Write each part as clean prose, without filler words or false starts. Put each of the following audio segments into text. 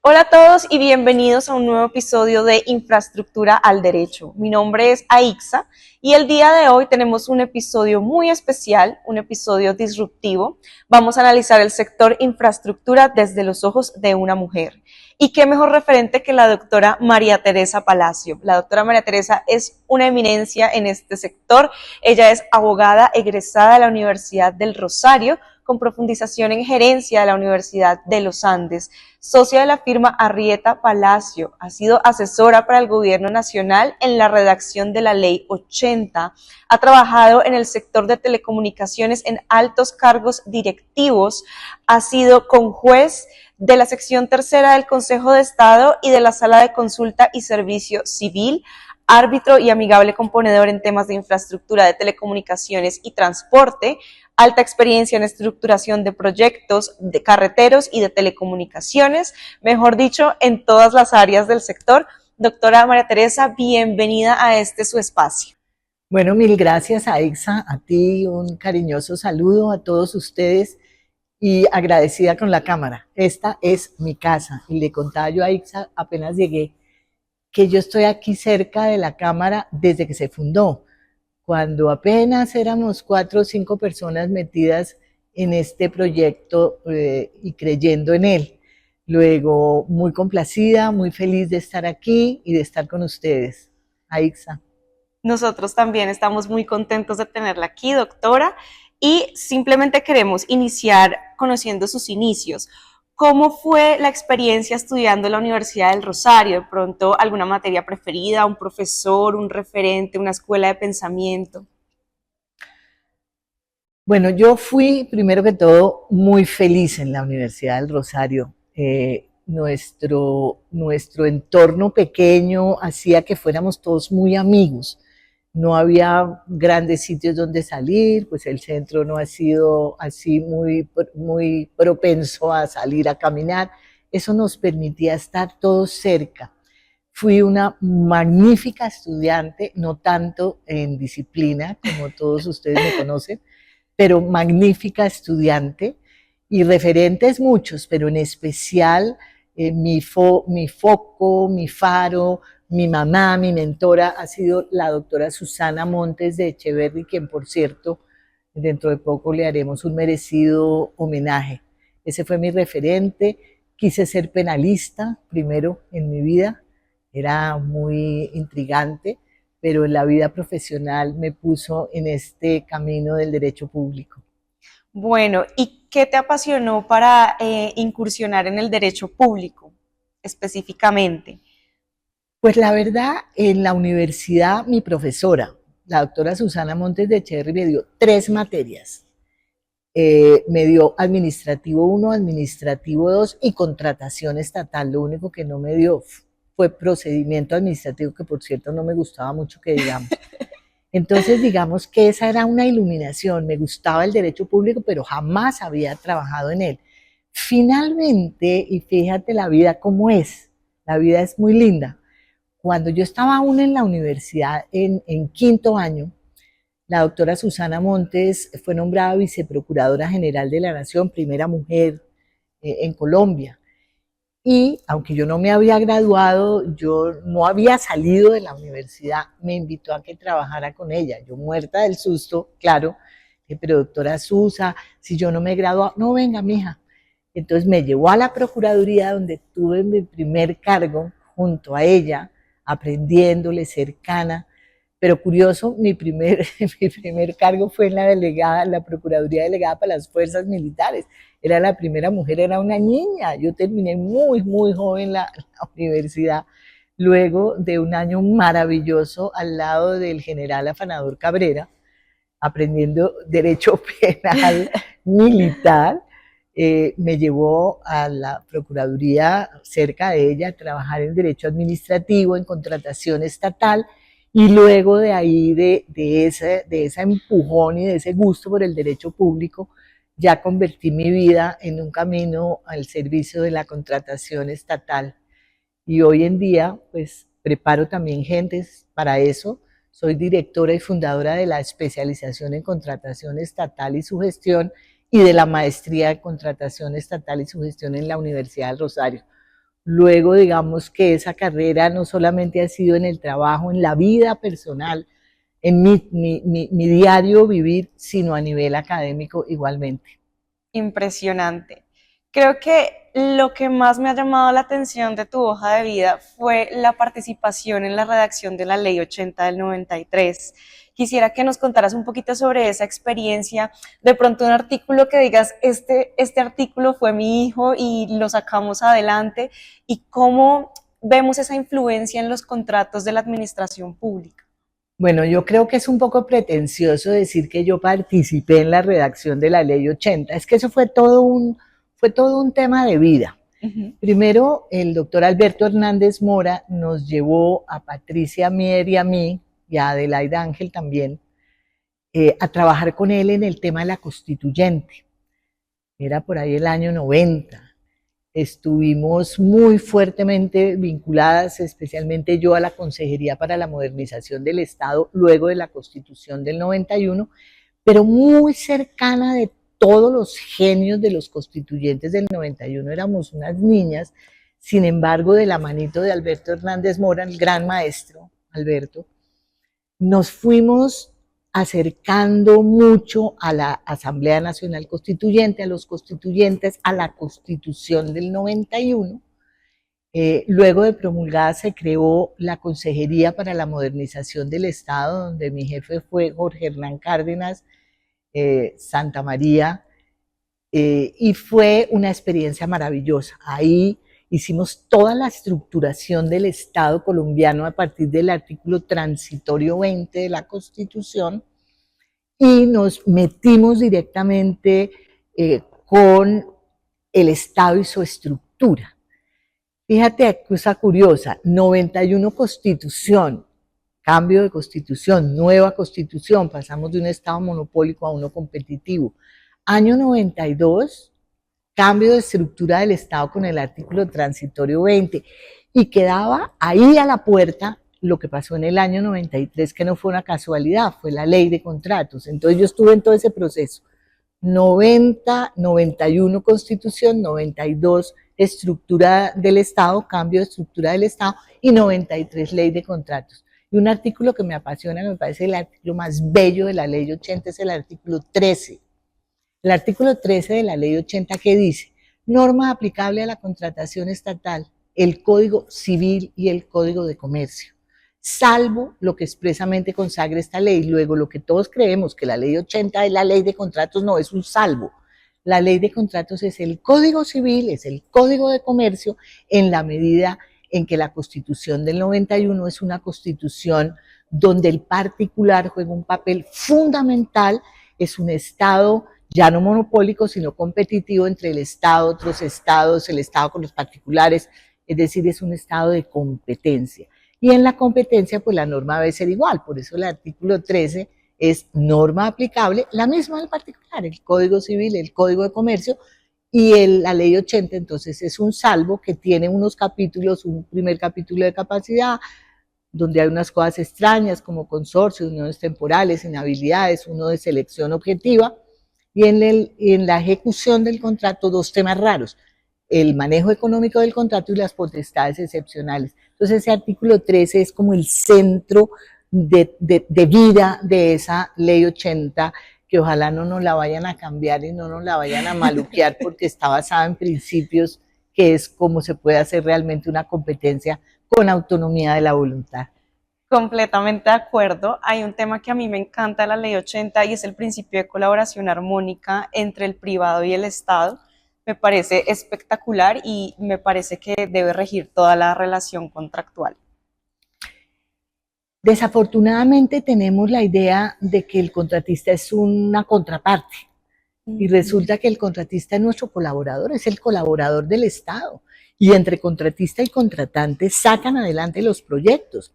Hola a todos y bienvenidos a un nuevo episodio de Infraestructura al Derecho. Mi nombre es Aixa y el día de hoy tenemos un episodio muy especial, un episodio disruptivo. Vamos a analizar el sector infraestructura desde los ojos de una mujer. Y qué mejor referente que la doctora María Teresa Palacio. La doctora María Teresa es una eminencia en este sector. Ella es abogada egresada de la Universidad del Rosario, con profundización en gerencia de la Universidad de los Andes, socia de la firma Arrieta Palacio, ha sido asesora para el Gobierno Nacional en la redacción de la Ley 80, ha trabajado en el sector de telecomunicaciones en altos cargos directivos, ha sido conjuez de la sección tercera del Consejo de Estado y de la Sala de Consulta y Servicio Civil, árbitro y amigable componedor en temas de infraestructura de telecomunicaciones y transporte, alta experiencia en estructuración de proyectos de carreteros y de telecomunicaciones, mejor dicho, en todas las áreas del sector. Doctora María Teresa, bienvenida a su espacio. Bueno, mil gracias, Aixa, a ti un cariñoso saludo a todos ustedes y agradecida con la cámara. Esta es mi casa y le contaba yo a Aixa apenas llegué que yo estoy aquí cerca de la cámara desde que se fundó, cuando apenas éramos 4 o 5 personas metidas en este proyecto y creyendo en él. Luego, muy complacida, muy feliz de estar aquí y de estar con ustedes. Aixa. Nosotros también estamos muy contentos de tenerla aquí, doctora, y simplemente queremos iniciar conociendo sus inicios. ¿Cómo fue la experiencia estudiando en la Universidad del Rosario? De pronto, ¿alguna materia preferida, un profesor, un referente, una escuela de pensamiento? Bueno, yo fui, primero que todo, muy feliz en la Universidad del Rosario. Nuestro entorno pequeño hacía que fuéramos todos muy amigos. No había grandes sitios donde salir, pues el centro no ha sido así muy propenso a salir a caminar. Eso nos permitía estar todos cerca. Fui una magnífica estudiante, no tanto en disciplina, como todos ustedes me conocen, pero magnífica estudiante y referentes muchos, pero en especial mi foco, mi faro, mi mamá, mi mentora ha sido la doctora Susana Montes de Echeverry, quien por cierto dentro de poco le haremos un merecido homenaje. Ese fue mi referente. Quise ser penalista primero en mi vida, era muy intrigante, pero en la vida profesional me puso en este camino del derecho público. Bueno, ¿y qué te apasionó para incursionar en el derecho público específicamente? Pues la verdad, en la universidad mi profesora, la doctora Susana Montes de Echeverry, me dio 3 materias. Me dio administrativo 1, administrativo 2 y contratación estatal. Lo único que no me dio fue procedimiento administrativo, que por cierto no me gustaba mucho que digamos. Entonces, digamos que esa era una iluminación. Me gustaba el derecho público, pero jamás había trabajado en él. Finalmente, y fíjate la vida cómo es, la vida es muy linda. Cuando yo estaba aún en la universidad, en 5º año, la doctora Susana Montes fue nombrada viceprocuradora general de la Nación, primera mujer en Colombia. Y aunque yo no me había graduado, yo no había salido de la universidad, me invitó a que trabajara con ella. Yo muerta del susto, claro, pero doctora Susa, si yo no me he graduado, no, venga, mija. Entonces me llevó a la Procuraduría, donde tuve mi primer cargo junto a ella, aprendiéndole, cercana. Pero curioso, mi primer cargo fue en la Procuraduría Delegada para las Fuerzas Militares. Era la primera mujer, era una niña. Yo terminé muy joven la universidad, luego de un año maravilloso al lado del general Afanador Cabrera, aprendiendo derecho penal militar. Me llevó a la Procuraduría cerca de ella a trabajar en derecho administrativo, en contratación estatal, y luego de ahí, de ese empujón y de ese gusto por el derecho público, ya convertí mi vida en un camino al servicio de la contratación estatal. Y hoy en día, pues preparo también gentes para eso. soy directora y fundadora de la especialización en contratación estatal y su gestión y de la maestría de contratación estatal y su gestión en la Universidad del Rosario. Luego, digamos que esa carrera no solamente ha sido en el trabajo, en la vida personal, en mi diario vivir, sino a nivel académico igualmente. Impresionante. Creo que lo que más me ha llamado la atención de tu hoja de vida fue la participación en la redacción de la Ley 80 del 93. Quisiera que nos contaras un poquito sobre esa experiencia, de pronto un artículo que digas, este artículo fue mi hijo y lo sacamos adelante, y cómo vemos esa influencia en los contratos de la administración pública. Bueno, yo creo que es un poco pretencioso decir que yo participé en la redacción de la Ley 80. Es que eso fue todo un tema de vida. Primero, el doctor Alberto Hernández Mora nos llevó a Patricia Mier y a mí, y a Adelaida Ángel también, a trabajar con él en el tema de la constituyente. Era por ahí el año 90. Estuvimos muy fuertemente vinculadas, especialmente yo, a la Consejería para la Modernización del Estado, luego de la Constitución del 91, pero muy cercana de todos los genios de los constituyentes del 91. Éramos unas niñas, sin embargo, de la manito de Alberto Hernández Mora, el gran maestro Alberto, nos fuimos acercando mucho a la Asamblea Nacional Constituyente, a los constituyentes, a la Constitución del 91. Luego de promulgada se creó la Consejería para la Modernización del Estado, donde mi jefe fue Jorge Hernán Cárdenas Santa María, y fue una experiencia maravillosa. Ahí hicimos toda la estructuración del Estado colombiano a partir del artículo transitorio 20 de la Constitución y nos metimos directamente con el Estado y su estructura. Fíjate, cosa curiosa, 91 Constitución, cambio de Constitución, nueva Constitución, pasamos de un Estado monopólico a uno competitivo. Año 92, cambio de estructura del Estado con el artículo transitorio 20, y quedaba ahí a la puerta lo que pasó en el año 93, que no fue una casualidad, fue la ley de contratos. Entonces yo estuve en todo ese proceso, 90, 91 Constitución, 92 estructura del Estado, cambio de estructura del Estado, y 93 ley de contratos. Y un artículo que me apasiona, me parece el artículo más bello de la ley 80, es el artículo 13. El artículo 13 de la ley 80, que dice: norma aplicable a la contratación estatal, el Código Civil y el Código de Comercio, salvo lo que expresamente consagre esta ley. Luego, lo que todos creemos que la ley 80 es la ley de contratos, no, es un salvo. La ley de contratos es el Código Civil, es el Código de Comercio, en la medida en que la Constitución del 91 es una constitución donde el particular juega un papel fundamental, es un Estado ya no monopólico, sino competitivo entre el Estado, otros estados, el Estado con los particulares, es decir, es un Estado de competencia. Y en la competencia, pues la norma debe ser igual, por eso el artículo 13 es norma aplicable, la misma del particular, el Código Civil, el Código de Comercio, y la ley 80, entonces, es un salvo que tiene unos capítulos, un primer capítulo de capacidad, donde hay unas cosas extrañas como consorcios, uniones temporales, inhabilidades, uno de selección objetiva, y en la ejecución del contrato dos temas raros: el manejo económico del contrato y las potestades excepcionales. Entonces ese artículo 13 es como el centro de vida de esa ley 80, que ojalá no nos la vayan a cambiar y no nos la vayan a maluquear, porque está basada en principios, que es cómo se puede hacer realmente una competencia con autonomía de la voluntad. Completamente de acuerdo. Hay un tema que a mí me encanta de la ley 80 y es el principio de colaboración armónica entre el privado y el Estado. Me parece espectacular y me parece que debe regir toda la relación contractual. Desafortunadamente tenemos la idea de que el contratista es una contraparte, y resulta que el contratista es nuestro colaborador, es el colaborador del Estado, y entre contratista y contratante sacan adelante los proyectos.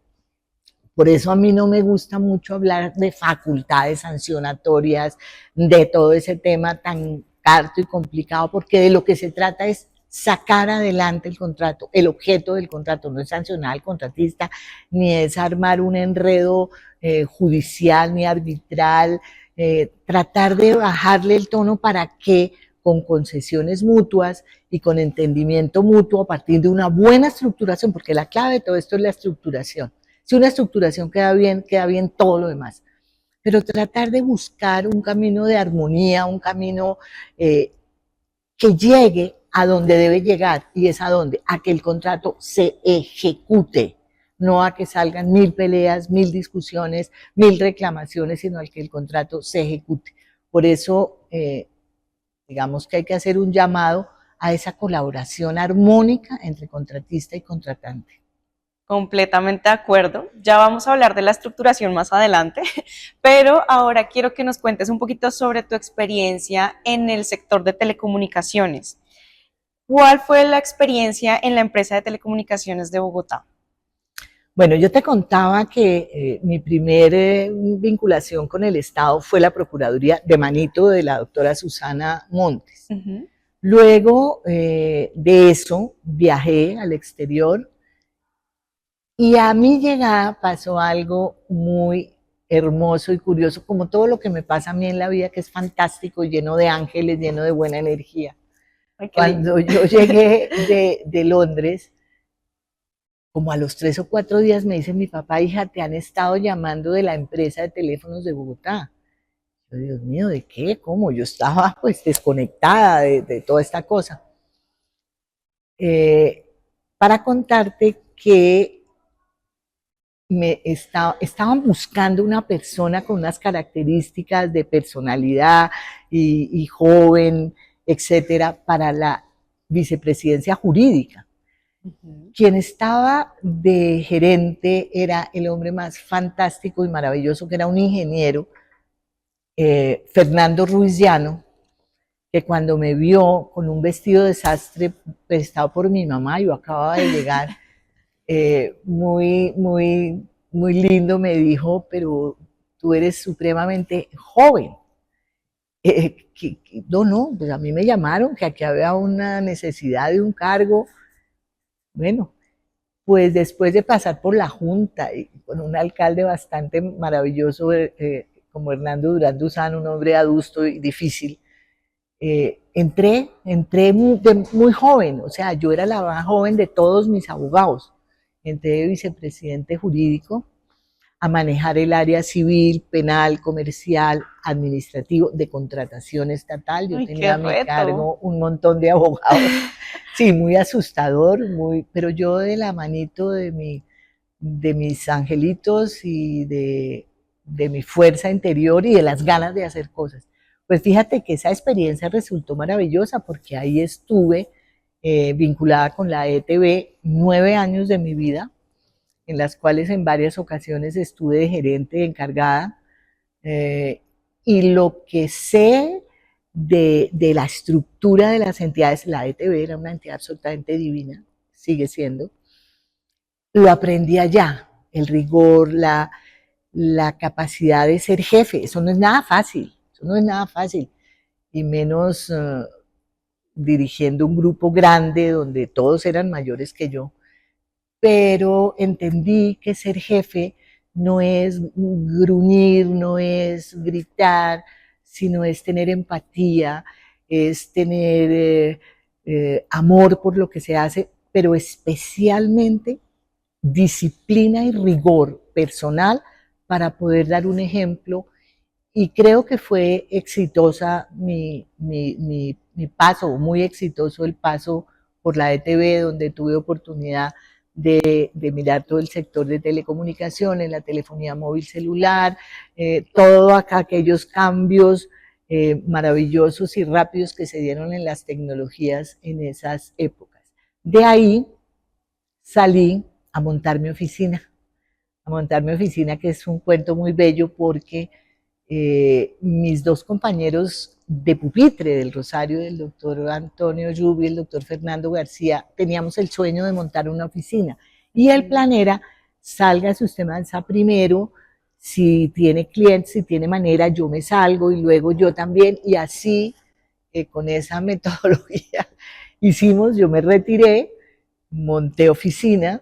Por eso a mí no me gusta mucho hablar de facultades sancionatorias, de todo ese tema tan harto y complicado, porque de lo que se trata es sacar adelante el contrato. El objeto del contrato no es sancionar al contratista, ni es armar un enredo judicial ni arbitral, tratar de bajarle el tono para que con concesiones mutuas y con entendimiento mutuo a partir de una buena estructuración, porque la clave de todo esto es la estructuración. Si una estructuración queda bien todo lo demás. Pero tratar de buscar un camino de armonía, un camino que llegue a donde debe llegar, y es a donde, a que el contrato se ejecute, no a que salgan 1000 peleas, 1000 discusiones, 1000 reclamaciones, sino a que el contrato se ejecute. Por eso, digamos que hay que hacer un llamado a esa colaboración armónica entre contratista y contratante. Completamente de acuerdo. Ya vamos a hablar de la estructuración más adelante, pero ahora quiero que nos cuentes un poquito sobre tu experiencia en el sector de telecomunicaciones. ¿Cuál fue la experiencia en la empresa de telecomunicaciones de Bogotá? Bueno, yo te contaba que mi primer vinculación con el Estado fue la Procuraduría de manito de la doctora Susana Montes. Luego de eso viajé al exterior y a mi llegada pasó algo muy hermoso y curioso, como todo lo que me pasa a mí en la vida, que es fantástico, lleno de ángeles, lleno de buena energía. Ay, Cuando yo llegué de Londres, como a los 3 o 4 días me dice mi papá: hija, te han estado llamando de la empresa de teléfonos de Bogotá. Yo, Dios mío, ¿de qué? ¿Cómo? Yo estaba pues desconectada de toda esta cosa. Para contarte que estaban buscando una persona con unas características de personalidad y joven, etcétera, para la vicepresidencia jurídica. Quien estaba de gerente era el hombre más fantástico y maravilloso, que era un ingeniero, Fernando Ruiz Llano, que cuando me vio con un vestido de sastre prestado por mi mamá, yo acababa de llegar, muy lindo, me dijo: pero tú eres supremamente joven. No, pues a mí me llamaron, que aquí había una necesidad de un cargo. Bueno, pues después de pasar por la Junta y con un alcalde bastante maravilloso como Hernando Durán Duzán, un hombre adusto y difícil, entré muy joven, o sea, yo era la más joven de todos mis abogados. Entré de vicepresidente jurídico a manejar el área civil, penal, comercial, administrativo, de contratación estatal. Yo tenía a mi cargo un montón de abogados. Sí, muy asustador, pero yo de la manito de mis angelitos y de mi fuerza interior y de las ganas de hacer cosas. Pues fíjate que esa experiencia resultó maravillosa, porque ahí estuve vinculada con la ETV 9 años de mi vida, en las cuales en varias ocasiones estuve de gerente encargada, y lo que sé de la estructura de las entidades, la ETV era una entidad absolutamente divina, sigue siendo, lo aprendí allá, el rigor, la capacidad de ser jefe. Eso no es nada fácil, y menos dirigiendo un grupo grande donde todos eran mayores que yo. Pero entendí que ser jefe no es gruñir, no es gritar, sino es tener empatía, es tener amor por lo que se hace, pero especialmente disciplina y rigor personal para poder dar un ejemplo. Y creo que fue exitosa mi paso, muy exitoso el paso por la ETV, donde tuve oportunidad de mirar todo el sector de telecomunicaciones, la telefonía móvil celular, todos aquellos cambios maravillosos y rápidos que se dieron en las tecnologías en esas épocas. De ahí salí a montar mi oficina, que es un cuento muy bello, porque mis dos compañeros de pupitre del Rosario, el doctor Antonio Yubi y el doctor Fernando García, teníamos el sueño de montar una oficina. Y el plan era: salga si usted mansa primero, si tiene clientes, si tiene manera, yo me salgo y luego yo también, y así, con esa metodología yo me retiré, monté oficina,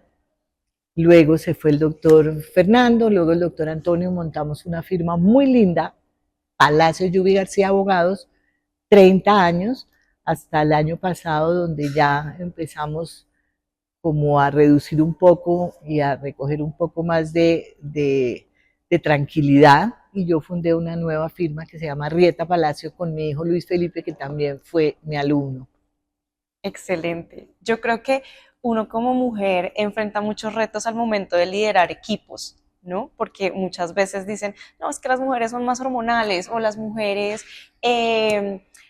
luego se fue el doctor Fernando, luego el doctor Antonio, montamos una firma muy linda, Palacio Lluvia García Abogados, 30 años, hasta el año pasado, donde ya empezamos como a reducir un poco y a recoger un poco más de tranquilidad, y yo fundé una nueva firma que se llama Rieta Palacio con mi hijo Luis Felipe, que también fue mi alumno. Excelente. Yo creo que uno como mujer enfrenta muchos retos al momento de liderar equipos, ¿no? Porque muchas veces dicen, no, es que las mujeres son más hormonales o las mujeres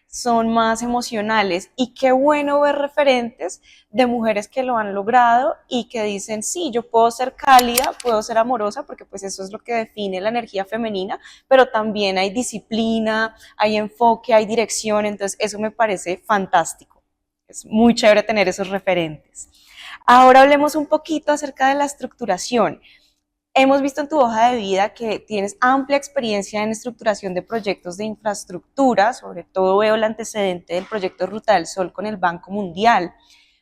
son más emocionales. Y qué bueno ver referentes de mujeres que lo han logrado y que dicen, sí, yo puedo ser cálida, puedo ser amorosa, porque pues eso es lo que define la energía femenina, pero también hay disciplina, hay enfoque, hay dirección, entonces eso me parece fantástico. Es muy chévere tener esos referentes. Ahora hablemos un poquito acerca de la estructuración. Hemos visto en tu hoja de vida que tienes amplia experiencia en estructuración de proyectos de infraestructura, sobre todo veo el antecedente del proyecto Ruta del Sol con el Banco Mundial.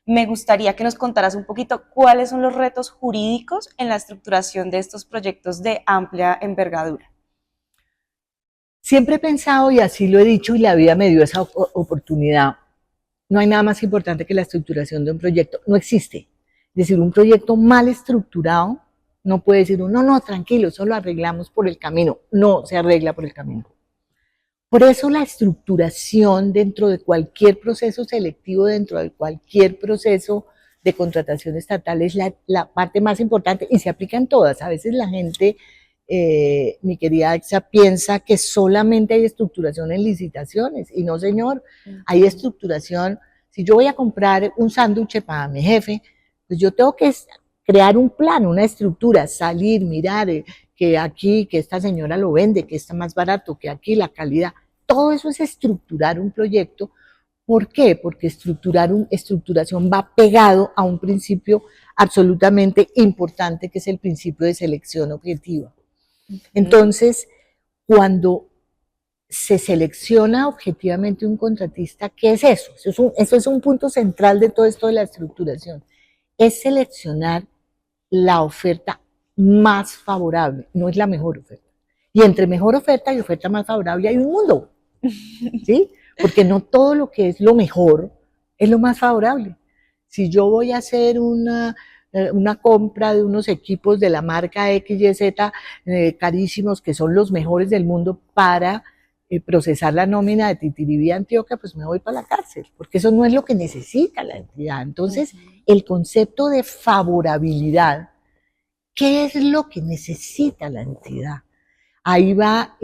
Me gustaría que nos contaras un poquito cuáles son los retos jurídicos en la estructuración de estos proyectos de amplia envergadura. Siempre he pensado, y así lo he dicho, y la vida me dio esa oportunidad, no hay nada más importante que la estructuración de un proyecto, no existe. Es decir, un proyecto mal estructurado no puede decir uno, no, tranquilo, eso lo arreglamos por el camino. No se arregla por el camino. Por eso la estructuración dentro de cualquier proceso selectivo, dentro de cualquier proceso de contratación estatal es la parte más importante, y se aplica en todas. A veces la gente, mi querida Axa, piensa que solamente hay estructuración en licitaciones, y no, señor, hay estructuración. Si yo voy a comprar un sándwich para mi jefe, pues yo tengo que crear un plan, una estructura, salir, mirar, que aquí, que esta señora lo vende, que está más barato, que aquí la calidad. Todo eso es estructurar un proyecto. ¿Por qué? Porque estructuración va pegado a un principio absolutamente importante, que es el principio de selección objetiva. Entonces, cuando se selecciona objetivamente un contratista, ¿qué es eso? Eso es un punto central de todo esto de la estructuración. Es seleccionar la oferta más favorable, no es la mejor oferta. Y entre mejor oferta y oferta más favorable hay un mundo, ¿sí? Porque no todo lo que es lo mejor es lo más favorable. Si yo voy a hacer una compra de unos equipos de la marca XYZ carísimos, que son los mejores del mundo para procesar la nómina de Titiribí, Antioquia, pues me voy para la cárcel, porque eso no es lo que necesita la entidad. Entonces, el concepto de favorabilidad, ¿qué es lo que necesita la entidad? Ahí va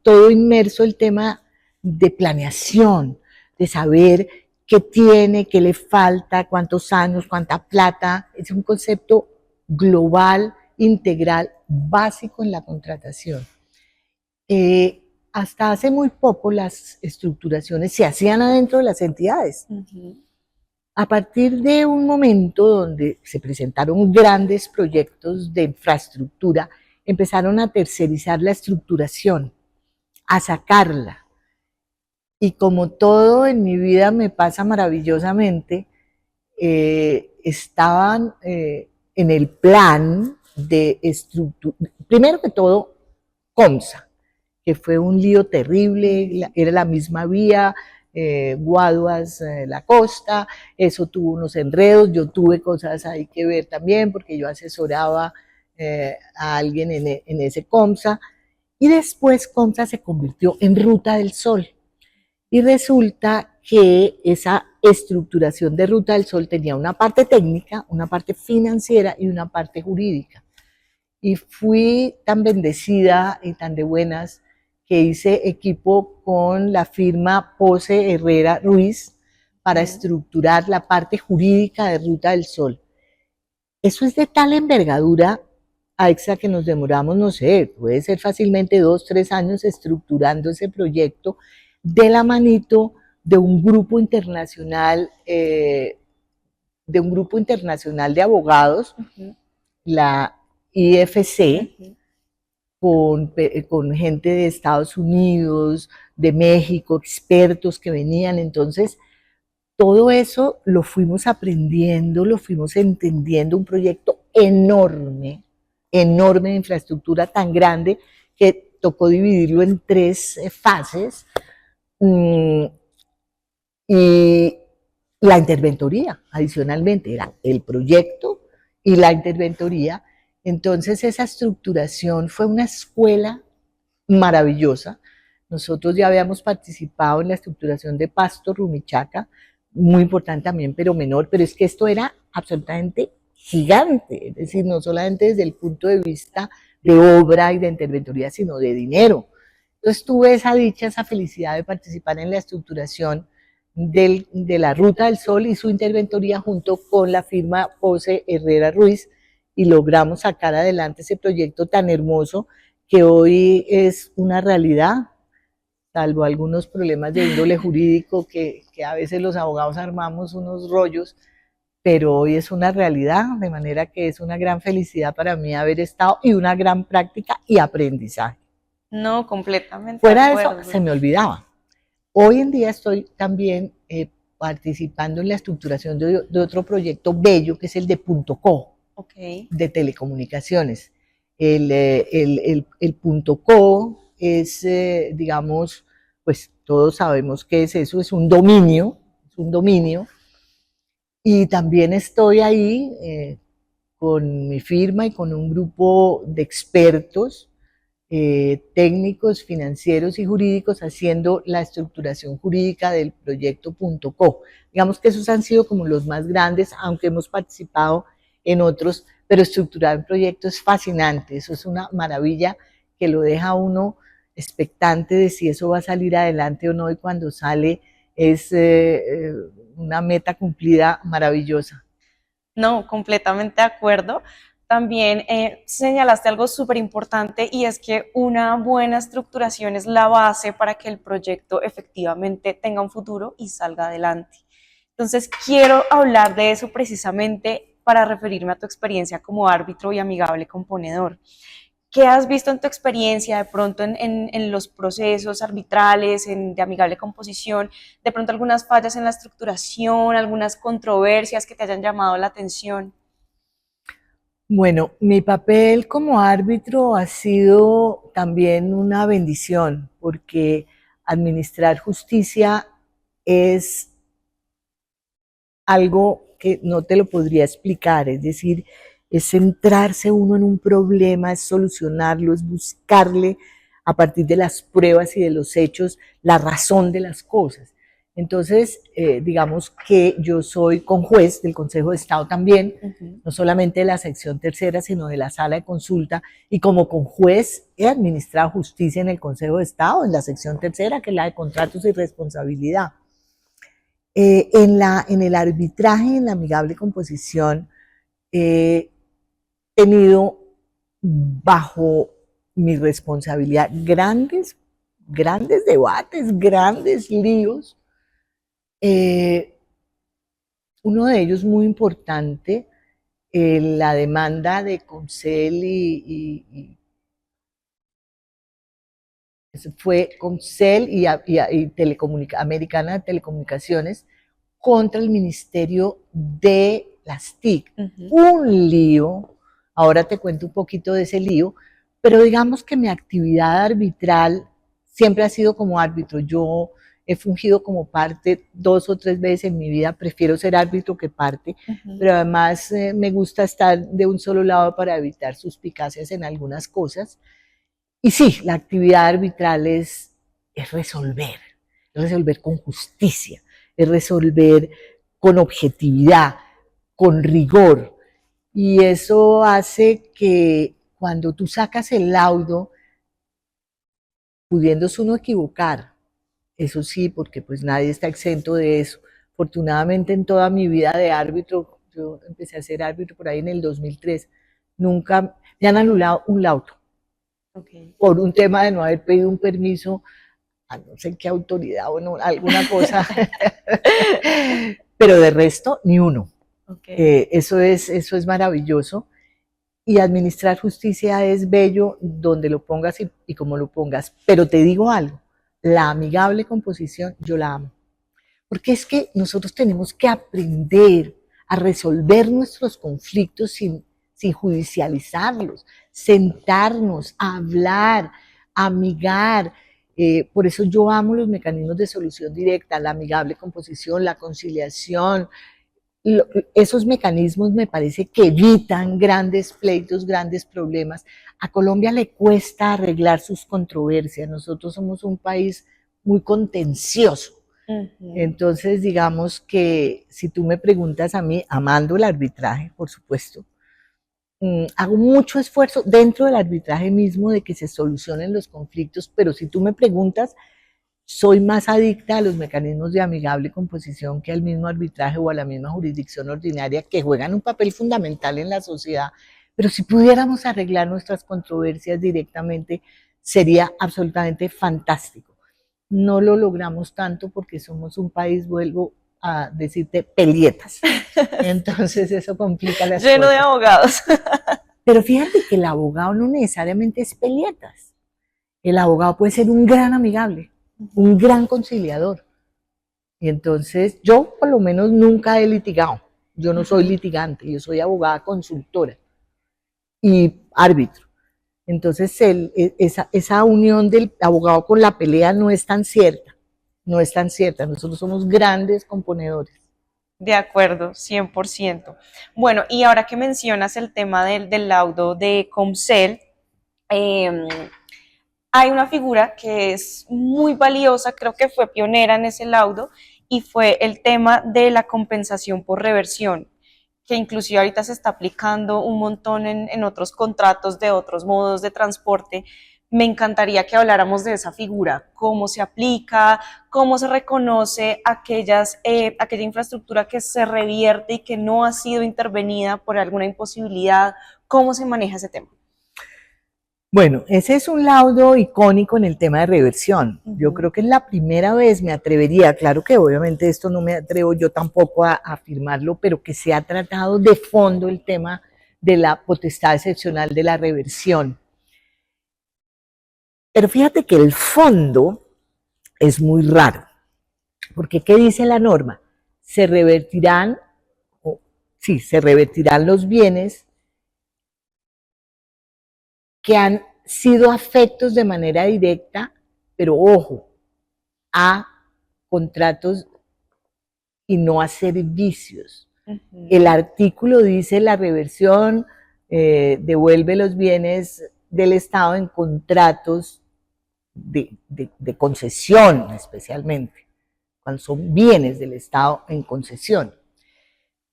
todo inmerso el tema de planeación, de saber qué tiene, qué le falta, cuántos años, cuánta plata. Es un concepto global, integral, básico en la contratación. Hasta hace muy poco las estructuraciones se hacían adentro de las entidades. A partir de un momento donde se presentaron grandes proyectos de infraestructura, empezaron a tercerizar la estructuración, a sacarla. Y como todo en mi vida me pasa maravillosamente, estaban en el plan de estructura, primero que todo, COMSA, que fue un lío terrible, era la misma vía, Guaduas, la costa, eso tuvo unos enredos, yo tuve cosas ahí que ver también, porque yo asesoraba a alguien en ese COMSA, y después COMSA se convirtió en Ruta del Sol, y resulta que esa estructuración de Ruta del Sol tenía una parte técnica, una parte financiera y una parte jurídica. Y fui tan bendecida y tan de buenas que hice equipo con la firma Pose Herrera Ruiz para estructurar la parte jurídica de Ruta del Sol. Eso es de tal envergadura, Aixa, que nos demoramos, no sé, puede ser fácilmente 2, 3 años estructurando ese proyecto de la manito de un grupo internacional, de abogados, la IFC, con gente de Estados Unidos, de México, expertos que venían. Entonces, todo eso lo fuimos aprendiendo, lo fuimos entendiendo, un proyecto enorme, enorme de infraestructura tan grande que tocó dividirlo en 3 fases. Y la interventoría, adicionalmente, era el proyecto y la interventoría. Entonces esa estructuración fue una escuela maravillosa. Nosotros ya habíamos participado en la estructuración de Pasto, Rumichaca, muy importante también, pero menor, pero es que esto era absolutamente gigante, es decir, no solamente desde el punto de vista de obra y de interventoría, sino de dinero. Entonces tuve esa dicha, esa felicidad de participar en la estructuración de la Ruta del Sol y su interventoría junto con la firma Pose Herrera Ruiz, y logramos sacar adelante ese proyecto tan hermoso que hoy es una realidad, salvo algunos problemas de índole jurídico que a veces los abogados armamos unos rollos, pero hoy es una realidad, de manera que es una gran felicidad para mí haber estado y una gran práctica y aprendizaje. No, completamente de Fuera de eso, acuerdo. se me olvidaba. Hoy en día estoy también participando en la estructuración de otro proyecto bello, que es el de Punto Co, de telecomunicaciones. El Punto Co es, digamos, pues todos sabemos qué es eso, es un dominio, y también estoy ahí con mi firma y con un grupo de expertos técnicos, financieros y jurídicos haciendo la estructuración jurídica del proyecto Punto Co. Digamos que esos han sido como los más grandes, aunque hemos participado en otros, pero estructurar un proyecto es fascinante, eso es una maravilla que lo deja uno expectante de si eso va a salir adelante o no, y cuando sale es una meta cumplida maravillosa. No, completamente de acuerdo. También señalaste algo súper importante y es que una buena estructuración es la base para que el proyecto efectivamente tenga un futuro y salga adelante. Entonces, quiero hablar de eso precisamente para referirme a tu experiencia como árbitro y amigable componedor. ¿Qué has visto en tu experiencia de pronto en los procesos arbitrales, de amigable composición, de pronto algunas fallas en la estructuración, algunas controversias que te hayan llamado la atención? Bueno, mi papel como árbitro ha sido también una bendición, porque administrar justicia es algo que no te lo podría explicar, es decir, es centrarse uno en un problema, es solucionarlo, es buscarle a partir de las pruebas y de los hechos la razón de las cosas. Entonces, digamos que yo soy conjuez del Consejo de Estado también, no solamente de la sección tercera, sino de la sala de consulta, y como conjuez he administrado justicia en el Consejo de Estado, en la sección tercera, que es la de contratos y responsabilidad. En el arbitraje, en la amigable composición, he tenido bajo mi responsabilidad grandes debates, grandes líos. Uno de ellos muy importante, la demanda de Comcel fue Comcel y Americana de Telecomunicaciones contra el Ministerio de las TIC. Un lío, ahora te cuento un poquito de ese lío, pero digamos que mi actividad arbitral siempre ha sido como árbitro. Yo he fungido como parte 2 o 3 veces en mi vida, prefiero ser árbitro que parte, pero además me gusta estar de un solo lado para evitar suspicacias en algunas cosas. Y sí, la actividad arbitral es resolver con justicia, es resolver con objetividad, con rigor. Y eso hace que cuando tú sacas el laudo, pudiéndose uno equivocar, eso sí, porque pues nadie está exento de eso. Afortunadamente en toda mi vida de árbitro, yo empecé a ser árbitro por ahí en el 2003, nunca me han anulado un laudo. Por un tema de no haber pedido un permiso a no sé qué autoridad o no, alguna cosa, pero de resto ni uno. Eso es maravilloso, y administrar justicia es bello donde lo pongas y como lo pongas, pero te digo algo, la amigable composición yo la amo, porque es que nosotros tenemos que aprender a resolver nuestros conflictos sin judicializarlos, sentarnos, a hablar, a amigar. Por eso yo amo los mecanismos de solución directa, la amigable composición, la conciliación. Esos mecanismos me parece que evitan grandes pleitos, grandes problemas. A Colombia le cuesta arreglar sus controversias. Nosotros somos un país muy contencioso. Entonces, digamos que si tú me preguntas a mí, amando el arbitraje, por supuesto, hago mucho esfuerzo dentro del arbitraje mismo de que se solucionen los conflictos, pero si tú me preguntas, soy más adicta a los mecanismos de amigable composición que al mismo arbitraje o a la misma jurisdicción ordinaria, que juegan un papel fundamental en la sociedad. Pero si pudiéramos arreglar nuestras controversias directamente, sería absolutamente fantástico. No lo logramos tanto porque somos un país, vuelvo a decirte, pelietas. Entonces eso complica las cosas. Lleno de abogados. Pero fíjate que el abogado no necesariamente es pelietas. El abogado puede ser un gran amigable, un gran conciliador. Y entonces yo por lo menos nunca he litigado. Yo no soy litigante, yo soy abogada consultora y árbitro. Entonces esa unión del abogado con la pelea no es tan cierta, no es tan cierta. Nosotros somos grandes componedores. De acuerdo, 100%. Bueno, y ahora que mencionas el tema del laudo de Comcel, hay una figura que es muy valiosa, creo que fue pionera en ese laudo, y fue el tema de la compensación por reversión, que inclusive ahorita se está aplicando un montón en otros contratos de otros modos de transporte. Me encantaría que habláramos de esa figura, cómo se aplica, cómo se reconoce aquella infraestructura que se revierte y que no ha sido intervenida por alguna imposibilidad, cómo se maneja ese tema. Bueno, ese es un laudo icónico en el tema de reversión. Yo creo que es la primera vez, me atrevería, claro que obviamente esto no me atrevo yo tampoco a afirmarlo, pero que se ha tratado de fondo el tema de la potestad excepcional de la reversión. Pero fíjate que el fondo es muy raro, porque ¿qué dice la norma? Se revertirán los bienes que han sido afectos de manera directa, pero ojo, a contratos y no a servicios. El artículo dice la reversión devuelve los bienes del Estado en contratos de concesión, especialmente, cuando son bienes del Estado en concesión.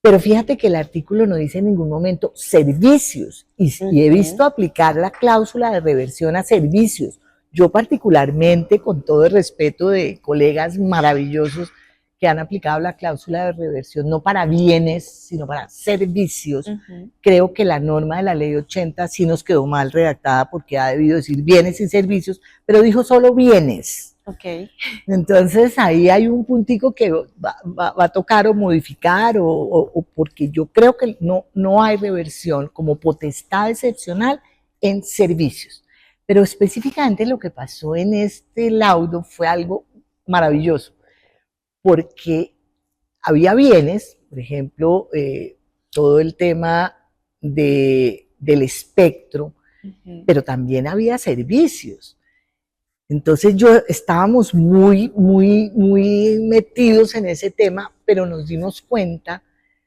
Pero fíjate que el artículo no dice en ningún momento servicios, y he visto aplicar la cláusula de reversión a servicios. Yo particularmente, con todo el respeto de colegas maravillosos que han aplicado la cláusula de reversión no para bienes, sino para servicios, creo que la norma de la ley 80 sí nos quedó mal redactada porque ha debido decir bienes y servicios, pero dijo solo bienes. Okay. Entonces ahí hay un puntico que va a tocar o modificar o porque yo creo que no hay reversión como potestad excepcional en servicios. Pero específicamente lo que pasó en este laudo fue algo maravilloso, porque había bienes, por ejemplo, todo el tema del espectro, pero también había servicios. Entonces estábamos muy metidos en ese tema, pero nos dimos cuenta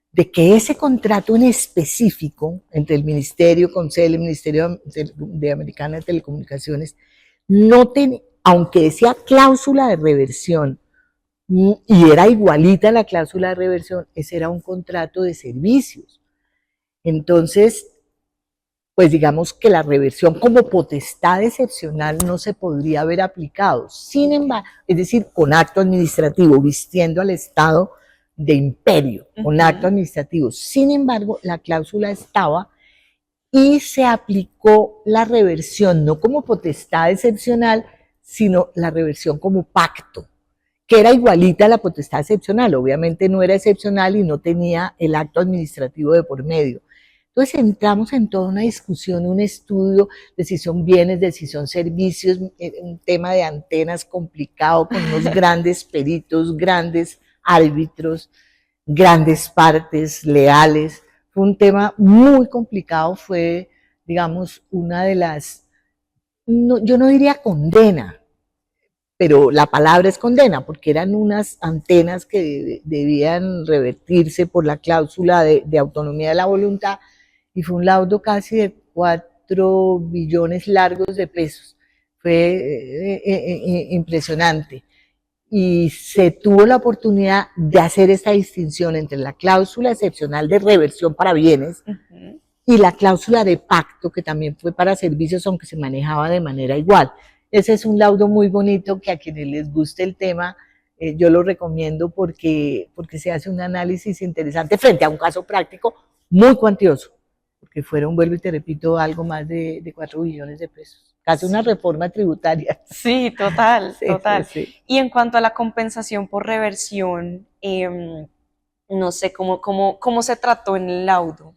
de que ese contrato en específico entre el Ministerio, Comcel, el Ministerio de Americana de Telecomunicaciones, aunque decía cláusula de reversión, y era igualita la cláusula de reversión, ese era un contrato de servicios. Entonces, pues digamos que la reversión como potestad excepcional no se podría haber aplicado. Sin embargo, es decir, con acto administrativo, vistiendo al Estado de imperio, con acto administrativo. Sin embargo, la cláusula estaba y se aplicó la reversión no como potestad excepcional, sino la reversión como pacto, que era igualita a la potestad excepcional. Obviamente no era excepcional y no tenía el acto administrativo de por medio. Entonces entramos en toda una discusión, un estudio de si son bienes, de si son servicios, un tema de antenas complicado con unos grandes peritos, grandes árbitros, grandes partes, leales. Fue un tema muy complicado, fue, digamos, una de las, no, yo no diría condena, pero la palabra es condena, porque eran unas antenas que debían revertirse por la cláusula de autonomía de la voluntad, y fue un laudo casi de 4 billones largos de pesos. Fue impresionante. Y se tuvo la oportunidad de hacer esta distinción entre la cláusula excepcional de reversión para bienes y la cláusula de pacto, que también fue para servicios, aunque se manejaba de manera igual. Ese es un laudo muy bonito que a quienes les guste el tema, yo lo recomiendo porque se hace un análisis interesante frente a un caso práctico muy cuantioso, porque fueron, vuelvo y te repito, algo más de 4 billones de pesos. Casi una reforma tributaria. Sí, total, Sí, total. sí, sí. Y en cuanto a la compensación por reversión, no sé cómo se trató en el laudo.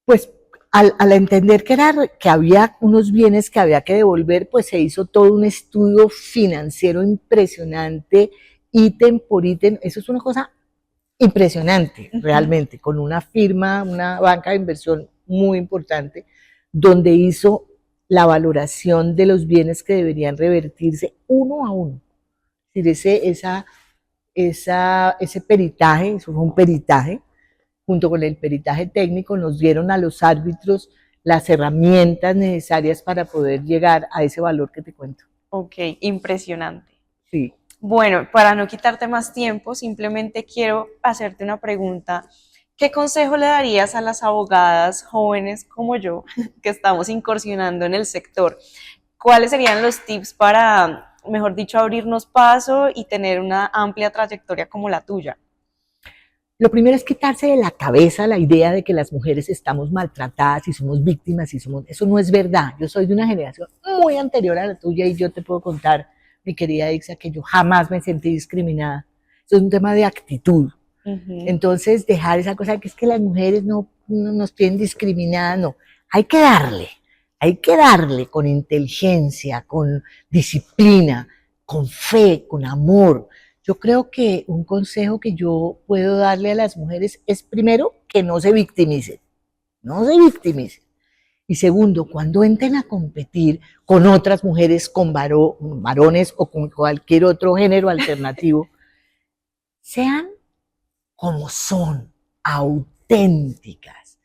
Pues al entender que había unos bienes que había que devolver, pues se hizo todo un estudio financiero impresionante, ítem por ítem. Eso es una cosa impresionante, realmente, con una firma, una banca de inversión muy importante, donde hizo la valoración de los bienes que deberían revertirse uno a uno. Es decir, ese peritaje, eso fue un peritaje, junto con el peritaje técnico, nos dieron a los árbitros las herramientas necesarias para poder llegar a ese valor que te cuento. Ok, impresionante. Sí. Bueno, para no quitarte más tiempo, simplemente quiero hacerte una pregunta. ¿Qué consejo le darías a las abogadas jóvenes como yo que estamos incursionando en el sector? ¿Cuáles serían los tips para, mejor dicho, abrirnos paso y tener una amplia trayectoria como la tuya? Lo primero es quitarse de la cabeza la idea de que las mujeres estamos maltratadas y somos víctimas y somos... Eso no es verdad. Yo soy de una generación muy anterior a la tuya y yo te puedo contar, mi querida Ixa, que yo jamás me sentí discriminada. Eso es un tema de actitud. Entonces, dejar esa cosa de que es que las mujeres no nos tienen discriminadas, no. Hay que darle con inteligencia, con disciplina, con fe, con amor. Yo creo que un consejo que yo puedo darle a las mujeres es, primero, que no se victimicen, no se victimicen. Y segundo, cuando entren a competir con otras mujeres, con varones o con cualquier otro género alternativo, sean como son, auténticas,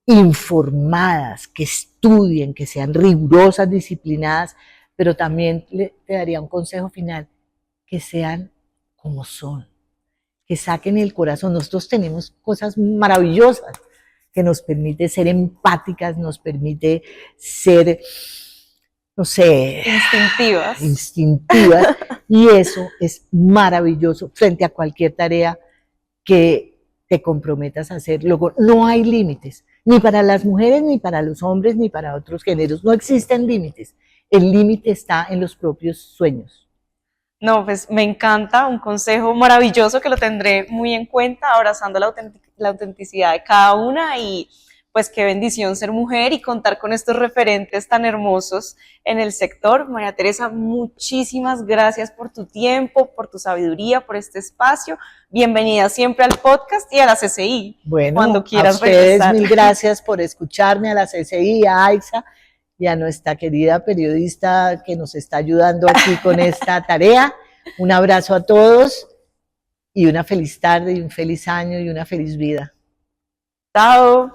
informadas, que estudien, que sean rigurosas, disciplinadas, pero también te daría un consejo final, que sean como son, que saquen el corazón. Nosotros tenemos cosas maravillosas que nos permite ser empáticas, nos permite ser, no sé, instintivas, y eso es maravilloso frente a cualquier tarea que te comprometas a hacer. Luego, no hay límites, ni para las mujeres, ni para los hombres, ni para otros géneros. No existen límites. El límite está en los propios sueños. No, pues me encanta, un consejo maravilloso que lo tendré muy en cuenta, abrazando la autenticidad de cada una y pues qué bendición ser mujer y contar con estos referentes tan hermosos en el sector. María Teresa, muchísimas gracias por tu tiempo, por tu sabiduría, por este espacio. Bienvenida siempre al podcast y a la CCI. Bueno, cuando quieras a ustedes regresar. Mil gracias por escucharme, a la CCI, a AIXA y a nuestra querida periodista que nos está ayudando aquí con esta tarea. Un abrazo a todos y una feliz tarde y un feliz año y una feliz vida. Chao.